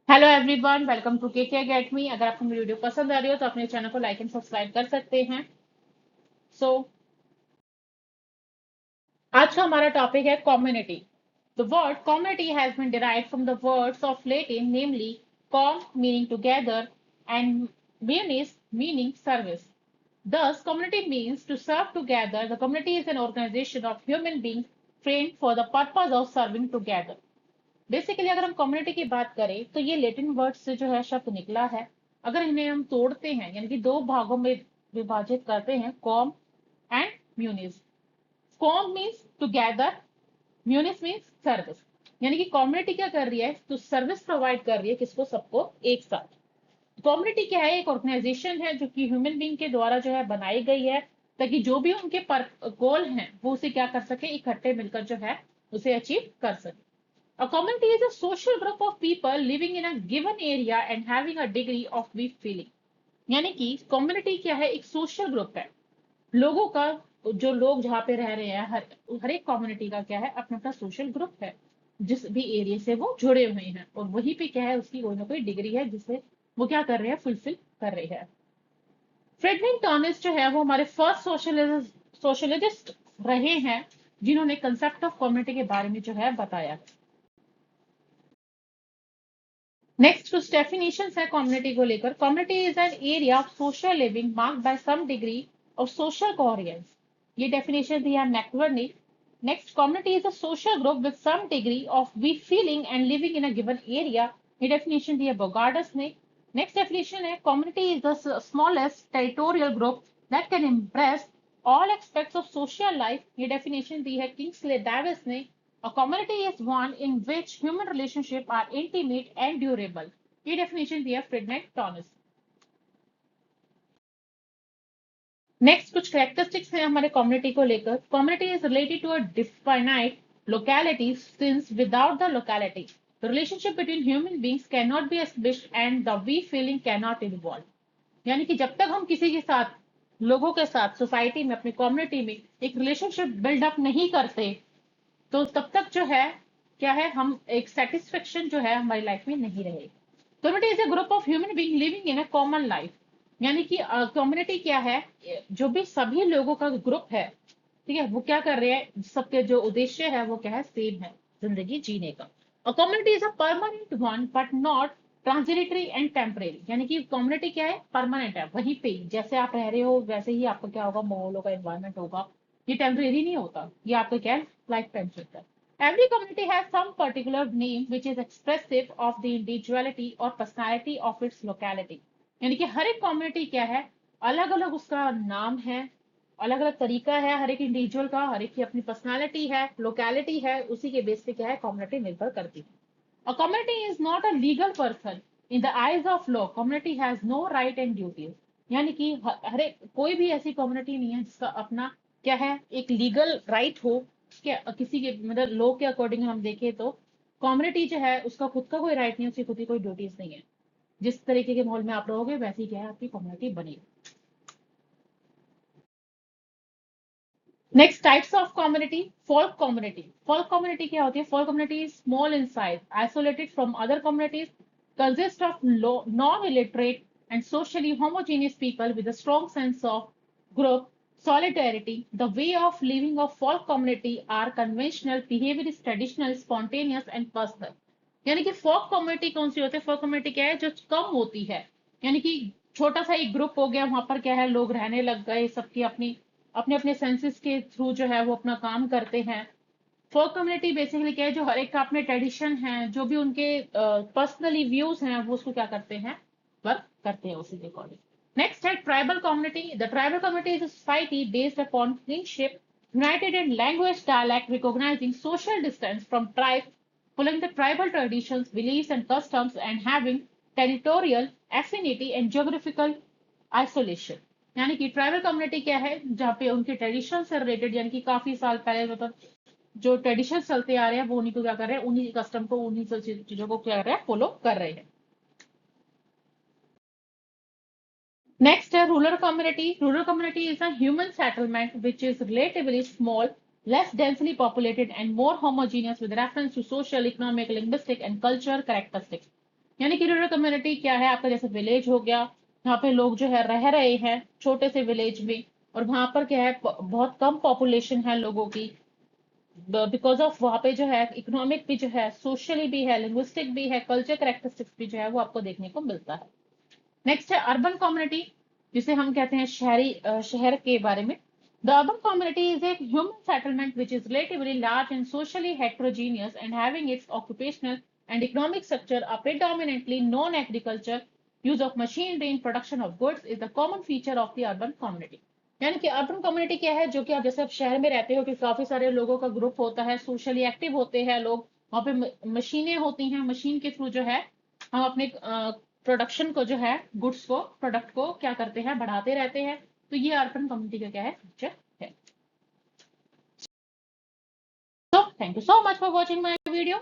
Hello everyone, welcome to के get me. अगर आपको मेरी वीडियो पसंद आ रही हो तो अपने चैनल को लाइक एंड सब्सक्राइब कर सकते हैं। सो आज का हमारा टॉपिक है community. The word community has been derived from the words of Latin, namely com meaning together and munis meaning service. Thus, community means to serve together. The community is an organization of human beings trained for the purpose of serving together. Basically अगर हम community की बात करें तो ये Latin word से जो है शब्द निकला है। अगर इन्हें हम तोड़ते हैं यानी कि दो भागों में विभाजित करते हैं, com and म्यूनिस। Com means together, म्यूनिस means service. यानी कि कम्युनिटी क्या कर रही है, तो सर्विस प्रोवाइड कर रही है किसको, सबको एक साथ। कम्युनिटी क्या है, एक ऑर्गेनाइजेशन है जो कि ह्यूमन बींग के द्वारा जो है बनाई गई है, ताकि जो भी उनके गोल हैं वो उसे क्या कर सके, इकट्ठे मिलकर जो है उसे अचीव कर सके। A community is a social group of people living in a given area and having a degree of we feeling. यानी कि कम्युनिटी क्या है, एक सोशल ग्रुप है लोगों का। जो लोग जहाँ पे रह रहे हैं, हर एक कम्युनिटी का क्या है, अपना अपना सोशल ग्रुप है जिस भी एरिया से वो जुड़े हुए हैं, और वहीं पे क्या है, उसकी कोई ना कोई डिग्री है जिसे वो क्या कर रहे हैं, फुलफिल कर रहे हैं। फ्रेडरिक टॉनिस जो है वो हमारे फर्स्ट सोशलिस्ट रहे हैं जिन्होंने कंसेप्ट ऑफ कम्युनिटी के बारे में जो है बताया। नेक्स्ट कुछ डेफिनेशंस है कम्युनिटी को लेकर। Community is an area of social living marked by some degree of social coherence. ये डेफिनेशन दी है मैकवर्ड ने। Next, community is a social group with some degree of we feeling and living in a given area. ये definition दी है Bogardus ने। Next definition है community is the smallest territorial group that can impress all aspects of social life। ये definition दी है Kingsley Davis ने। A community is one in which human relationships are intimate and durable। ये definition दिया Frederick Tonnies. Next कुछ characteristics हैं हमारे community को लेकर। Community is related to a definite locality since without the locality the relationship between human beings cannot be established and the we feeling cannot evolve। यानी कि जब तक हम किसी के साथ, लोगों के साथ, सोसाइटी में, अपनी कम्युनिटी में एक रिलेशनशिप बिल्डअप नहीं करते तो तब तक जो है क्या है, हम एक सेटिस्फेक्शन जो है हमारी लाइफ में नहीं रहेगी। Community is a group of human being living in a common life. यानी कि कम्युनिटी क्या है, जो भी सभी लोगों का ग्रुप है, ठीक है, वो क्या कर रहे हैं, सबके जो उद्देश्य है वो क्या है, सेम है, जिंदगी जीने का। A community is a permanent one but not transitory and temporary. यानी कि कम्युनिटी क्या है, परमानेंट है, वहीं पे जैसे आप रह रहे हो वैसे ही आपका क्या होगा, माहौल होगा, एनवायरमेंट होगा। ये टेम्परेरी नहीं होता, ये आपका क्या है, लाइफ टाइम चलता है। Every community has some particular name which is expressive of the individuality or personality of its locality। यानी कि हर एक कम्युनिटी क्या है, अलग अलग उसका नाम है, अलग अलग तरीका है हर एक इंडिविजुअल का, हर एक की अपनी पर्सनालिटी है, लोकेलिटी है, उसी के बेस पे क्या है कम्युनिटी निर्भर करती है। A community is not a legal person in the eyes of law। Community has no right and duties। यानी कि हर एक कोई भी ऐसी कम्युनिटी नहीं है जिसका अपना क्या है, एक लीगल राइट हो। क्या किसी के मतलब लॉ के अकॉर्डिंग हम देखें तो कम्युनिटी जो है उसका खुद का कोई राइट नहीं है, उसकी खुद की कोई ड्यूटीज नहीं है। जिस तरीके के माहौल में आप रहोगे वैसी क्या है आपकी कम्युनिटी बनेगी। Next types of community. Folk community. Folk community क्या होती है, folk community small in size, isolated from other communities, consist of non illiterate and socially homogeneous people with a strong sense of group solidarity। The way of living of folk community are conventional, behavior is traditional, spontaneous and personal। यानी कि फोक community कौन सी होती है, फोक community क्या है, जो कम होती है। यानी कि छोटा सा एक ग्रुप हो गया, वहां पर क्या है, लोग रहने लग गए, सबकी अपनी अपने अपने सेंसेस के थ्रू जो है वो अपना काम करते हैं। फोक कम्युनिटी बेसिकली क्या है, जो हर एक का अपने ट्रेडिशन है, जो भी उनके पर्सनली व्यूज हैं वो उसको क्या करते हैं, वर्क करते हैं उसी के अकॉर्डिंग। नेक्स्ट है tribal community. The tribal community is a society based upon kingship, united in language, dialect, recognizing social distance from tribes, following the tribal traditions, beliefs and customs, and having territorial affinity and geographical isolation। यानी कि tribal community क्या है, जहाँ पे उनके tradition से related, यानी कि काफी साल पहले मतलब जो ट्रेडिशन चलते आ रहे हैं वो उन्हीं को क्या कर रहे हैं, उन्हीं कस्टम को, उन्हीं सब चीजों को क्या कर रहे हैं, फॉलो कर रहे हैं। नेक्स्ट है rural community. Rural community is a human settlement which is relatively small, less densely populated and more homogeneous with reference to social, economic, linguistic and cultural characteristics। यानी कि रूरल कम्युनिटी क्या है आपका, जैसे विलेज हो गया, यहाँ पे लोग जो है रह रहे हैं छोटे से विलेज में, और वहां पर क्या है बहुत कम पॉपुलेशन है लोगों की, बिकॉज ऑफ वहाँ पे जो है इकोनॉमिक भी जो है, सोशली भी है, लिंग्विस्टिक भी है, कल्चर करेक्टरिस्टिक्स भी जो है वो आपको देखने को मिलता है। नेक्स्ट है अर्बन कम्युनिटी, जिसे हम कहते हैं शहरी शहर के बारे में। The urban community is a human settlement which is relatively large and socially heterogeneous and having its occupational and economic structure are predominantly non-agriculture use of machinery in production of goods is the common feature of the urban community। यानी कि urban community क्या है, जो कि आप जैसे आप शहर में रहते हो कि काफी सारे लोगों का ग्रुप होता है, सोशली एक्टिव होते हैं लोग, वहाँ पे मशीनें होती हैं, मशीन के थ्रू जो है हम अपने प्रोडक्शन को जो है, गुड्स को, प्रोडक्ट को क्या करते हैं, बढ़ाते रहते हैं। तो ये अर्बन कम्युनिटी का क्या है, फीचर है। So thank you so much for watching my video.